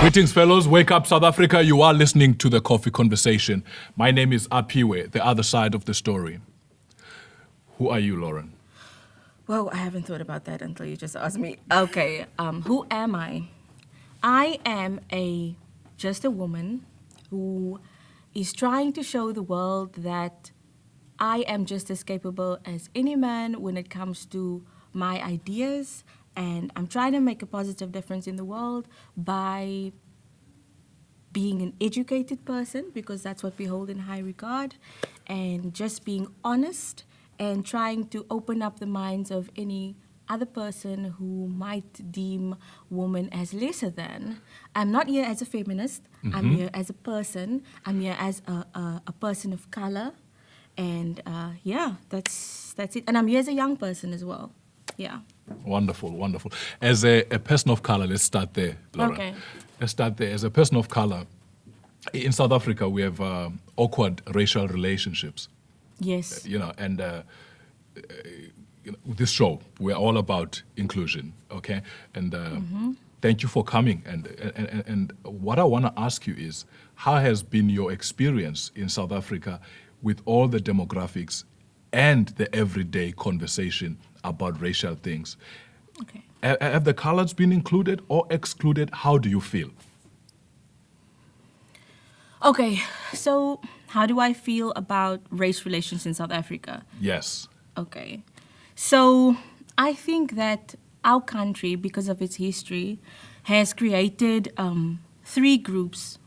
Greetings, fellows. Wake up, South Africa. You are listening to The Coffee Conversation. My name is Apiwe, the other side of the story. Who are you, Lorryn? Well, I haven't thought about that until you just asked me. Okay, who am I? I am just a woman who is trying to show the world that I am just as capable as any man when it comes to my ideas, and I'm trying to make a positive difference in the world by being an educated person, because that's what we hold in high regard, and just being honest and trying to open up the minds of any other person who might deem women as lesser than. I'm not here as a feminist. I'm here as a person. I'm here as a person of color. And that's it. And I'm here as a young person as well. Yeah. Wonderful, wonderful. As a person of color, let's start there, Lorryn. Okay. Let's start there. As a person of color, in South Africa, we have awkward racial relationships. Yes. This show, we're all about inclusion, okay? And thank you for coming. And what I want to ask you is, how has been your experience in South Africa with all the demographics and the everyday conversation about racial things? Okay. Have the colors been included or excluded? How do you feel? Okay, so how do I feel about race relations in South Africa? Yes. Okay. So I think that our country, because of its history, has created three groups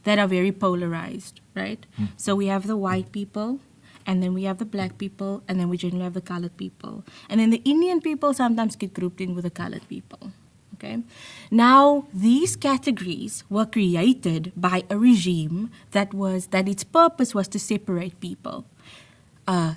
that are very polarized, right? So we have the white people, and then we have the black people, and then we generally have the colored people. And then the Indian people sometimes get grouped in with the colored people. Okay. Now, these categories were created by a regime that its purpose was to separate people,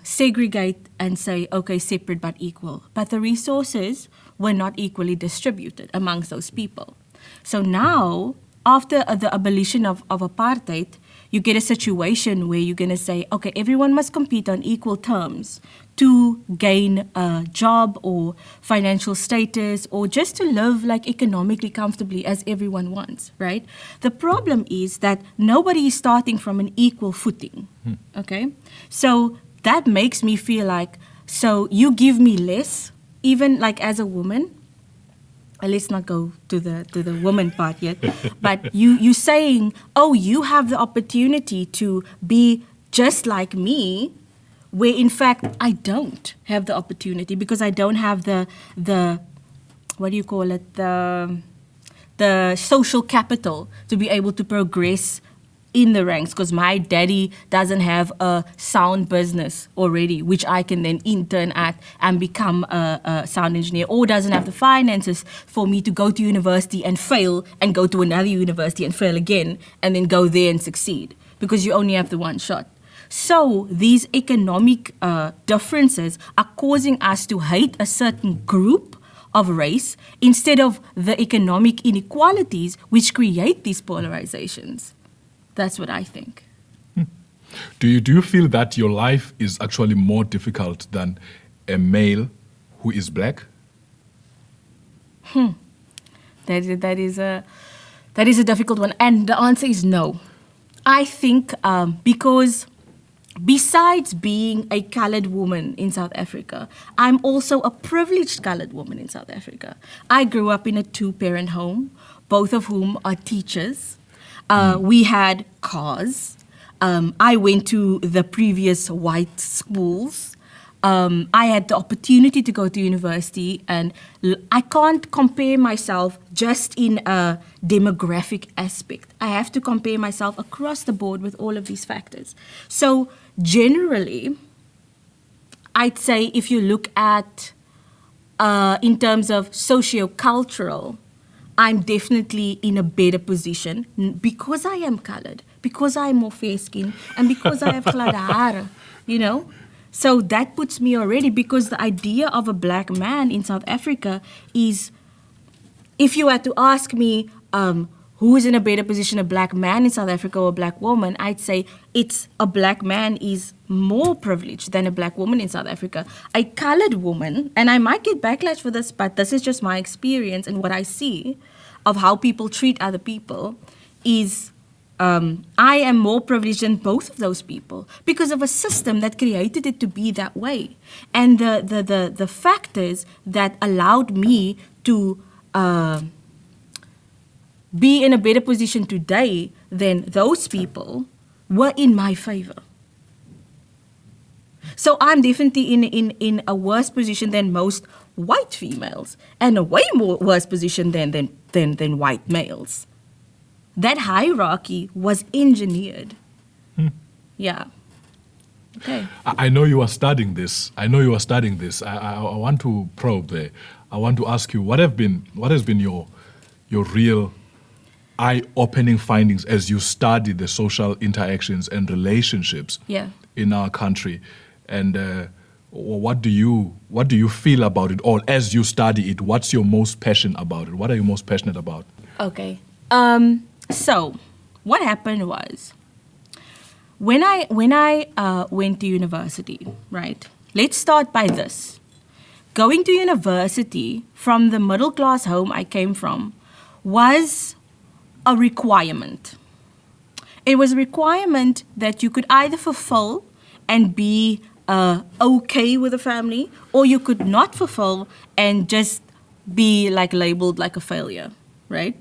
segregate and say, okay, separate but equal. But the resources were not equally distributed amongst those people. So now, after the abolition of apartheid, you get a situation where you're going to say, okay, everyone must compete on equal terms to gain a job or financial status or just to live like economically comfortably as everyone wants, right? The problem is that nobody is starting from an equal footing, okay? So that makes me feel like, so you give me less, even like as a woman. Let's not go to the woman part yet, but you saying, oh, you have the opportunity to be just like me, where in fact I don't have the opportunity because I don't have the what do you call it, the social capital to be able to progress in the ranks, because my daddy doesn't have a sound business already, which I can then intern at and become a sound engineer, or doesn't have the finances for me to go to university and fail and go to another university and fail again and then go there and succeed, because you only have the one shot. So these economic differences are causing us to hate a certain group of race instead of the economic inequalities which create these polarizations. That's what I think. Do you feel that your life is actually more difficult than a male who is black? That is a difficult one, and the answer is no. I think because besides being a colored woman in South Africa, I'm also a privileged colored woman in South Africa. I grew up in a two-parent home, both of whom are teachers. We had cars. I went to the previous white schools. I had the opportunity to go to university, and I can't compare myself just in a demographic aspect. I have to compare myself across the board with all of these factors. So generally, I'd say if you look at in terms of socio-cultural, I'm definitely in a better position because I am colored, because I'm more fair-skinned, and because I have glad hair, you know? So that puts me already, because the idea of a black man in South Africa is, if you had to ask me who is in a better position, a black man in South Africa or a black woman, I'd say it's a black man is more privileged than a black woman in South Africa. A colored woman, and I might get backlash for this, but this is just my experience and what I see. of how people treat other people is I am more privileged than both of those people because of a system that created it to be that way. And the factors that allowed me to be in a better position today than those people were in my favor. So I'm definitely in a worse position than most white females, and a way more worse position than white males. That hierarchy was engineered. Yeah. Okay. I know you are studying this. I want to probe there. I want to ask you, what has been your real eye-opening findings as you study the social interactions and relationships in our country, and what do you feel about it all as you study it? What's your most passion about it? What are you most passionate about? Okay. So what happened was when I went to university, right? Let's start by this. Going to university from the middle class home I came from was a requirement. It was a requirement that you could either fulfill and be okay with the family, or you could not fulfill and just be like labeled like a failure, right?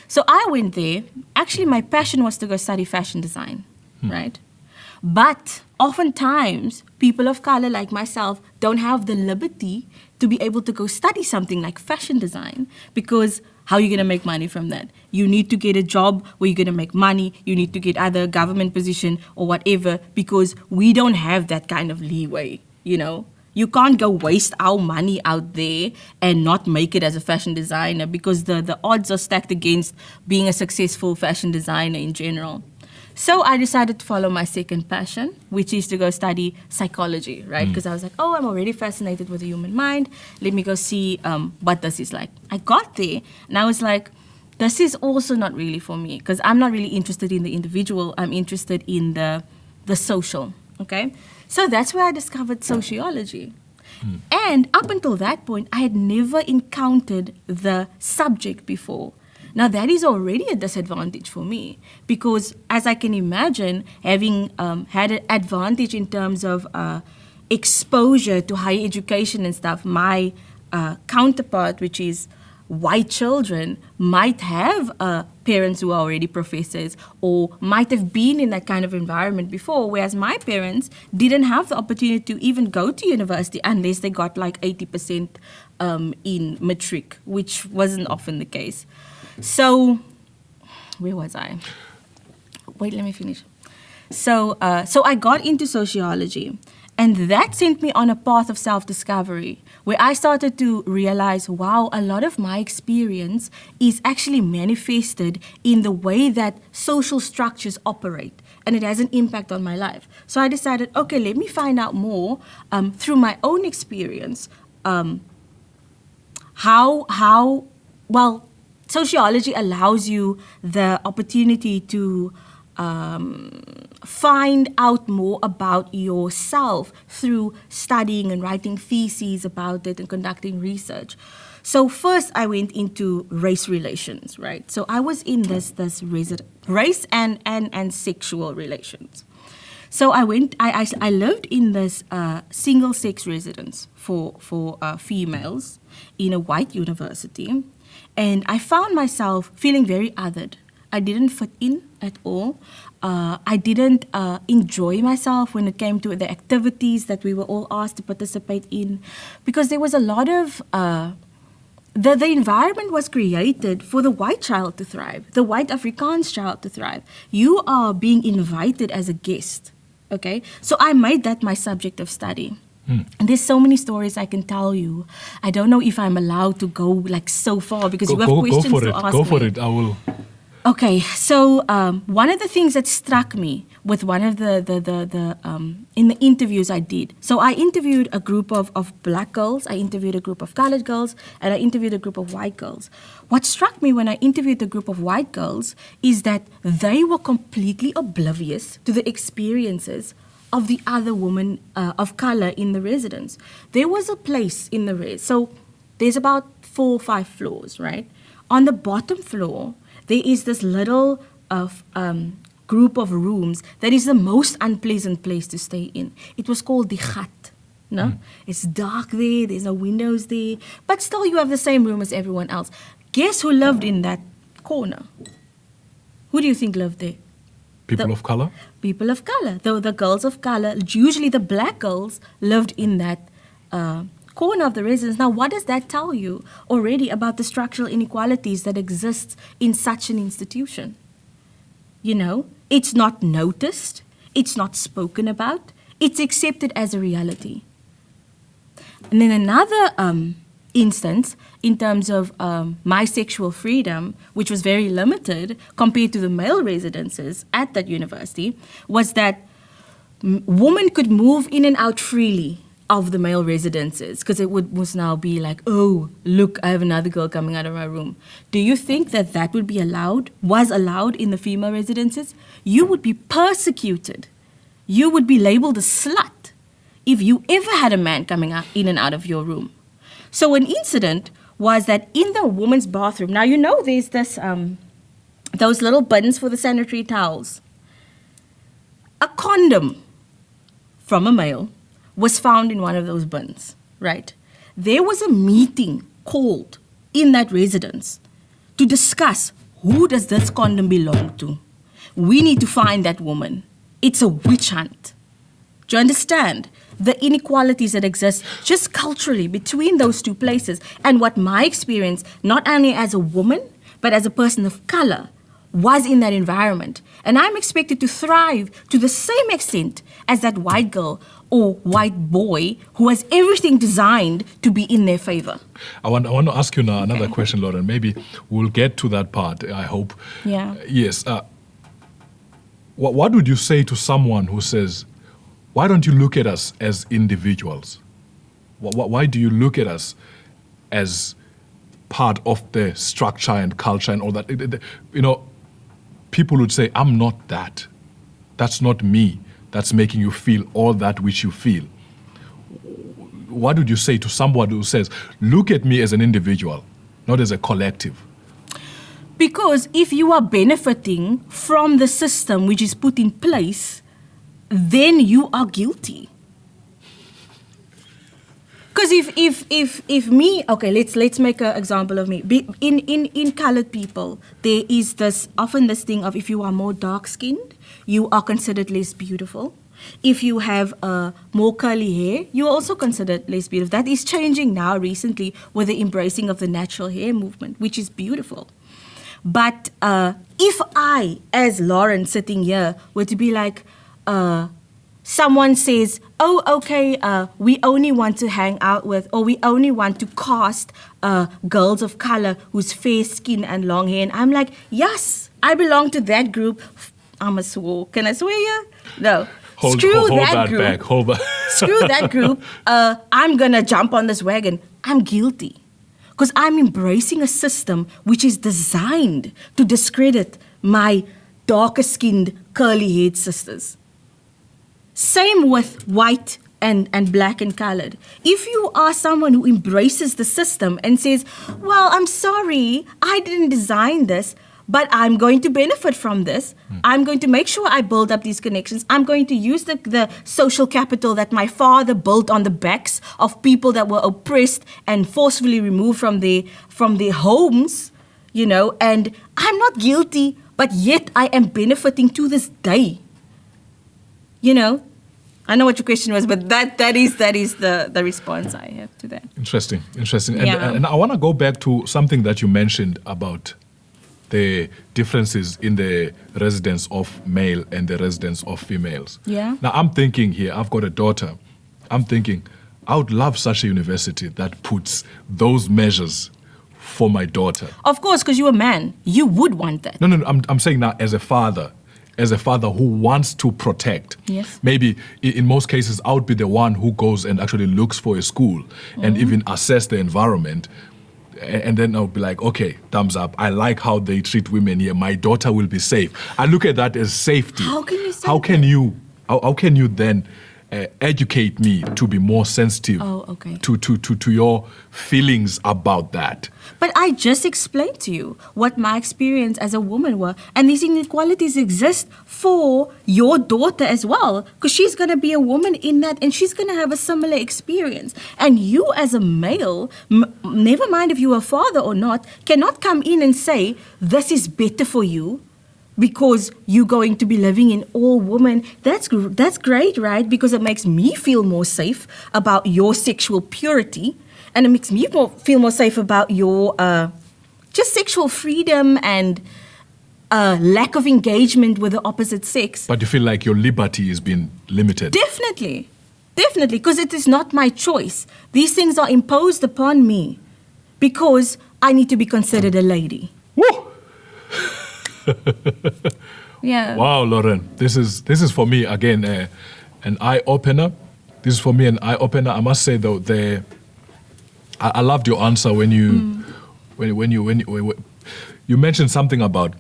So I went there. Actually, my passion was to go study fashion design, right? But oftentimes, people of color like myself don't have the liberty to be able to go study something like fashion design, because how are you going to make money from that? You need to get a job where you're going to make money. You need to get either a government position or whatever, because we don't have that kind of leeway, you know? You can't go waste our money out there and not make it as a fashion designer, because the odds are stacked against being a successful fashion designer in general. So I decided to follow my second passion, which is to go study psychology, right? Because I was like, oh, I'm already fascinated with the human mind. Let me go see what this is like. I got there and I was like, this is also not really for me, because I'm not really interested in the individual. I'm interested in the social, okay? So that's where I discovered sociology. And up until that point, I had never encountered the subject before. Now, that is already a disadvantage for me, because as I can imagine, having had an advantage in terms of exposure to higher education and stuff, my counterpart, which is white children, might have parents who are already professors or might have been in that kind of environment before, whereas my parents didn't have the opportunity to even go to university unless they got like 80% in matric, which wasn't often the case. So, where was I? Wait, let me finish. So I got into sociology, and that sent me on a path of self-discovery, where I started to realize, wow, a lot of my experience is actually manifested in the way that social structures operate, and it has an impact on my life. So I decided, okay, let me find out more through my own experience, sociology allows you the opportunity to find out more about yourself through studying and writing theses about it and conducting research. So first I went into race relations, right? So I was in this race and sexual relations. So I lived in this single-sex residence for females in a white university. And I found myself feeling very othered. I didn't fit in at all. I didn't enjoy myself when it came to the activities that we were all asked to participate in, because there was a lot of... The environment was created for the white child to thrive, the white Afrikaans child to thrive. You are being invited as a guest, okay? So I made that my subject of study. And there's so many stories I can tell you. I don't know if I'm allowed to go like so far, because you have questions to ask me. Go for it. I will. Okay, so one of the things that struck me with one of the in the interviews I did. So I interviewed a group of black girls, I interviewed a group of colored girls, and I interviewed a group of white girls. What struck me when I interviewed the group of white girls is that they were completely oblivious to the experiences of the other woman of color in the residence. There was a place in the res. So there's about 4 or 5 floors, right? On the bottom floor, there is this little group of rooms that is the most unpleasant place to stay in. It was called the gat. No? It's dark there, there's no windows there, but still you have the same room as everyone else. Guess who lived in that corner? Who do you think lived there? People of color? People of color. The girls of color, usually the black girls, lived in that corner of the residence. Now, what does that tell you already about the structural inequalities that exist in such an institution? You know, it's not noticed, it's not spoken about, it's accepted as a reality. And then another instance, in terms of my sexual freedom, which was very limited compared to the male residences at that university, was that women could move in and out freely of the male residences, because it was now be like, oh, look, I have another girl coming out of my room. Do you think that that would be allowed, was allowed in the female residences? You would be persecuted. You would be labeled a slut if you ever had a man coming out, in and out of your room. So an incident was that in the woman's bathroom, now you know there's this, those little bins for the sanitary towels. A condom from a male was found in one of those bins, right? There was a meeting called in that residence to discuss, who does this condom belong to? We need to find that woman. It's a witch hunt. Do you understand the inequalities that exist just culturally between those two places? And what my experience, not only as a woman, but as a person of color, was in that environment. And I'm expected to thrive to the same extent as that white girl or white boy who has everything designed to be in their favor. I want to ask you now another question, Lorryn. Maybe we'll get to that part, I hope. Yeah. Yes. What would you say to someone who says, why don't you look at us as individuals? Why do you look at us as part of the structure and culture and all that? You know, people would say, I'm not that. That's not me. That's making you feel all that which you feel. What would you say to someone who says, look at me as an individual, not as a collective? Because if you are benefiting from the system which is put in place, then you are guilty. Because if me, okay, let's make an example of me. In colored people, there is often this thing of, if you are more dark-skinned, you are considered less beautiful. If you have more curly hair, you are also considered less beautiful. That is changing now recently with the embracing of the natural hair movement, which is beautiful. But if I, as Lorryn sitting here, were to be like, someone says, oh, okay, we only want to hang out with, or we only want to cast girls of color who's fair skin and long hair. And I'm like, yes, I belong to that group. I'm a swore. Can I swear you? No. Hold that group. Back. Hold that. Screw that group. I'm going to jump on this wagon. I'm guilty. Because I'm embracing a system which is designed to discredit my darker-skinned, curly-haired sisters. Same with white and black and colored. If you are someone who embraces the system and says, well, I'm sorry, I didn't design this, but I'm going to benefit from this. I'm going to make sure I build up these connections. I'm going to use the social capital that my father built on the backs of people that were oppressed and forcefully removed from their homes, you know, and I'm not guilty, but yet I am benefiting to this day. You know, I know what your question was, but that is the response I have to that. Interesting. Yeah. And I want to go back to something that you mentioned about the differences in the residence of male and the residence of females. Yeah. Now, I'm thinking here, I've got a daughter. I'm thinking, I would love such a university that puts those measures for my daughter. Of course, because you're a man. You would want that. No, I'm saying now as a father who wants to protect. Yes. Maybe in most cases, I would be the one who goes and actually looks for a school and even assess the environment. And then I'll be like, okay, thumbs up. I like how they treat women here. My daughter will be safe. I look at that as safety. How can you say How can you then educate me to be more sensitive Oh, okay. to your feelings about that. But I just explained to you what my experience as a woman were. And these inequalities exist for your daughter as well. Because she's going to be a woman in that and she's going to have a similar experience. And you as a male, never mind if you're a father or not, cannot come in and say, this is better for you because you're going to be living in all women. That's great, right? Because it makes me feel more safe about your sexual purity. And it makes me feel more safe about your just sexual freedom and lack of engagement with the opposite sex. But you feel like your liberty is being limited. Definitely, because it is not my choice. These things are imposed upon me because I need to be considered a lady. Woo! Yeah. Wow, Lorryn, this is for me again an eye opener. This is for me an eye opener. I must say though, I loved your answer when you when you mentioned something about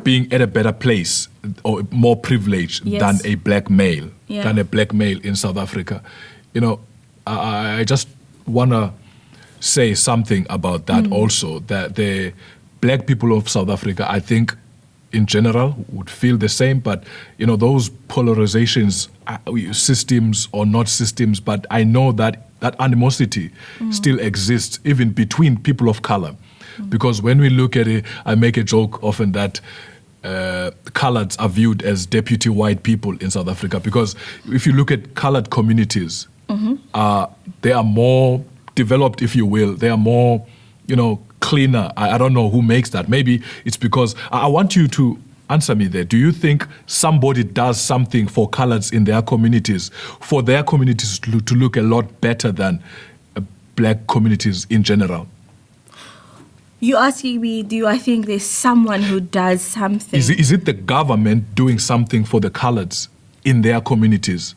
being at a better place or more privileged Yes. than a black male, Yeah. than a black male in South Africa. You know, I just wanna say something about that also, that the black people of South Africa, I think, in general, would feel the same. But, you know, those polarizations, systems or not systems, but I know that animosity still exists even between people of color. Because when we look at it, I make a joke often that coloreds are viewed as deputy white people in South Africa. Because if you look at colored communities, they are more developed, if you will. They are more, you know, cleaner. I don't know who makes that. Maybe it's because I want you to answer me there. Do you think somebody does something for coloreds in their communities, for their communities to look a lot better than black communities in general? You asking me, do I think there's someone who does something? Is it the government doing something for the coloreds in their communities?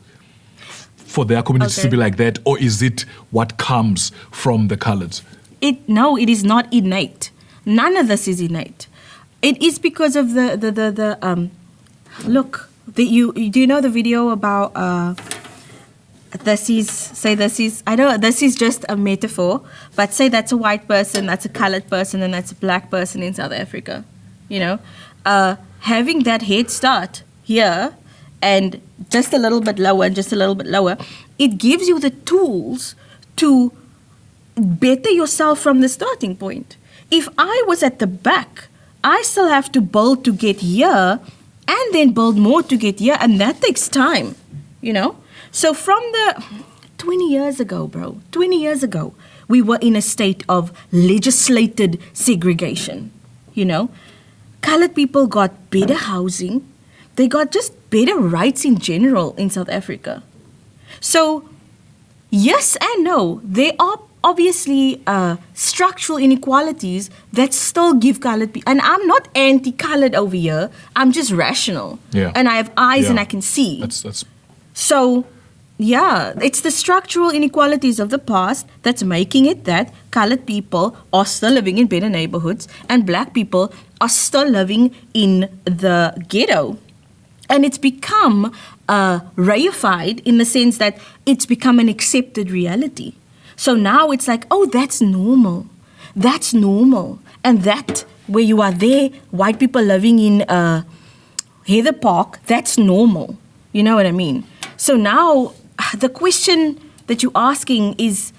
For their communities to be like that? Or is it what comes from the coloreds? No, it is not innate. None of this is innate. It is because of the look. Do you know the video about this is just a metaphor, but say that's a white person, that's a colored person, and that's a black person in South Africa. You know, having that head start here and just a little bit lower and just a little bit lower, it gives you the tools to better yourself from the starting point. If I was at the back, I still have to build to get here and then build more to get here, and that takes time, you know? So from the 20 years ago, we were in a state of legislated segregation, you know? Colored people got better housing. They got just better rights in general in South Africa. So, yes and no, there are obviously structural inequalities that still give colored people, and I'm not anti-colored over here, I'm just rational. Yeah. And I have eyes Yeah. and I can see. That's So, yeah, it's the structural inequalities of the past that's making it that colored people are still living in better neighborhoods and black people are still living in the ghetto. And it's become reified in the sense that it's become an accepted reality. So now it's like, oh, that's normal. That's normal. And that, where you are there, white people living in Heather Park, that's normal. You know what I mean? So now the question that you're asking is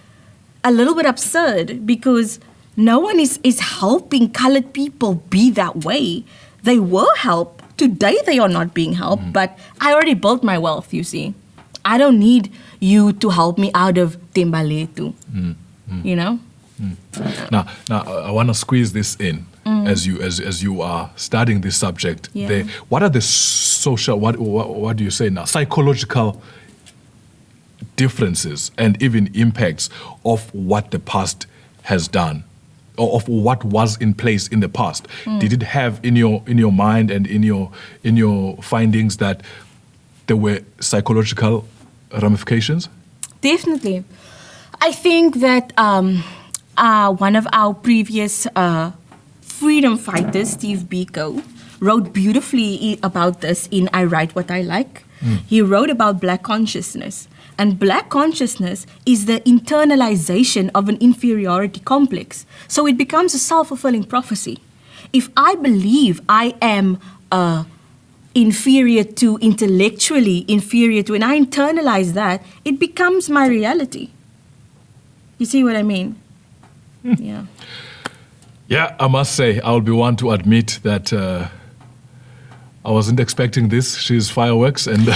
a little bit absurd because no one is helping colored people be that way. They were helped. Today they are not being helped, but I already built my wealth, you see. I don't need you to help me out of Tembaletu, you know? Now I want to squeeze this in as you are studying this subject. Yeah. What are the social, what do you say now, psychological differences and even impacts of what the past has done, or of what was in place in the past? Did it have in your mind and in your findings that there were psychological ramifications? Definitely. I think that one of our previous freedom fighters, Steve Biko, wrote beautifully about this in I Write What I Like. He wrote about black consciousness. And black consciousness is the internalization of an inferiority complex. So it becomes a self-fulfilling prophecy. If I believe I am inferior to, intellectually inferior to, and I internalize that, it becomes my reality. You see what I mean? Yeah. Yeah, I must say, I'll be one to admit that I wasn't expecting this. She's fireworks and...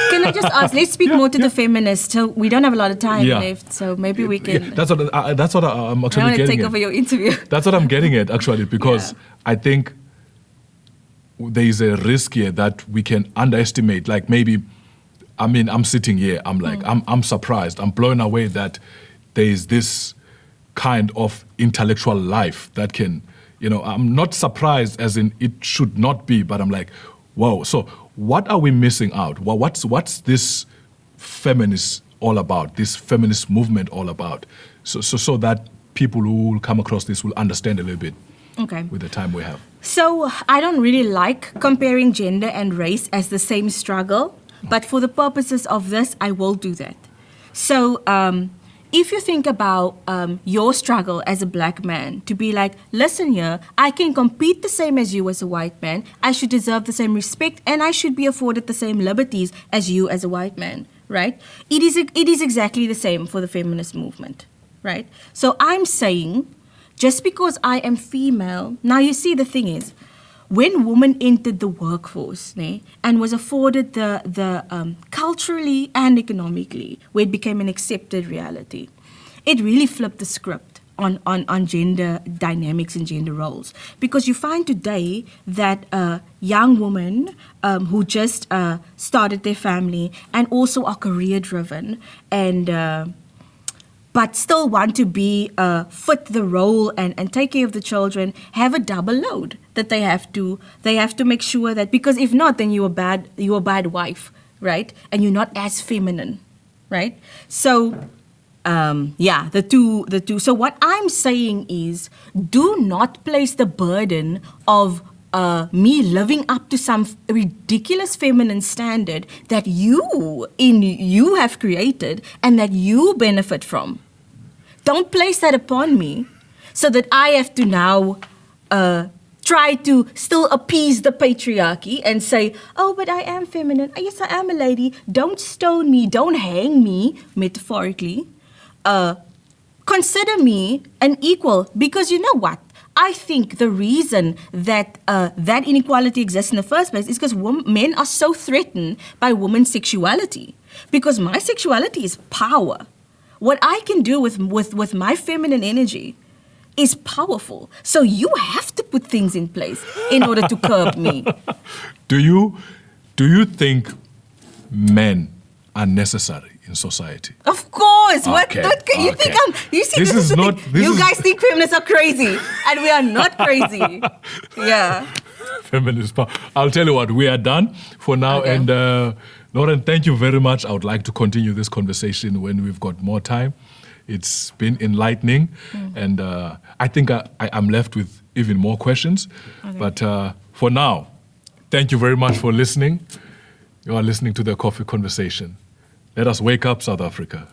Can I just ask, let's speak more to the feminists. So we don't have a lot of time left, so maybe we can... Yeah, that's what I'm actually I want to getting take at. over your interview. That's what I'm getting at, actually, because I think there is a risk here that we can underestimate. Like maybe, I mean, I'm sitting here, I'm like, I'm surprised, I'm blown away that there is this kind of intellectual life that can, you know, I'm not surprised as in it should not be, but I'm like, whoa. So what are we missing out? Well, what's this feminist all about, this feminist movement all about? So that people who will come across this will understand a little bit with the time we have. So I don't really like comparing gender and race as the same struggle, but for the purposes of this, I will do that. So if you think about your struggle as a black man, to be like, listen here, I can compete the same as you as a white man, I should deserve the same respect, and I should be afforded the same liberties as you as a white man, right? It is exactly the same for the feminist movement, right? So I'm saying, just because I am female, now you see the thing is, when women entered the workforce and was afforded the culturally and economically, where it became an accepted reality, it really flipped the script on gender dynamics and gender roles. Because you find today that young women who just started their family and also are career-driven and but still want to be fit the role and take care of the children, have a double load that they have to make sure that, because if not, then you're a bad wife, right? And you're not as feminine, right? So the two. So what I'm saying is, do not place the burden of me living up to some ridiculous feminine standard that you have created and that you benefit from. Don't place that upon me so that I have to now try to still appease the patriarchy and say, oh, but I am feminine. Yes, I am a lady. Don't stone me. Don't hang me, metaphorically. Consider me an equal, because you know what? I think the reason that that inequality exists in the first place is because men are so threatened by women's sexuality. Because my sexuality is power. What I can do with my feminine energy is powerful. So you have to put things in place in order to curb me. Do you think men are necessary in society? Of course. Okay, What? You think you see, this is not. You guys think feminists are crazy, and we are not crazy. Yeah. Feminist power. I'll tell you what, we are done for now. Okay. And Lorryn, thank you very much. I would like to continue this conversation when we've got more time. It's been enlightening. And I think I'm left with even more questions. Okay. But for now, thank you very much for listening. You are listening to the Coffee Conversation. Let us wake up, South Africa.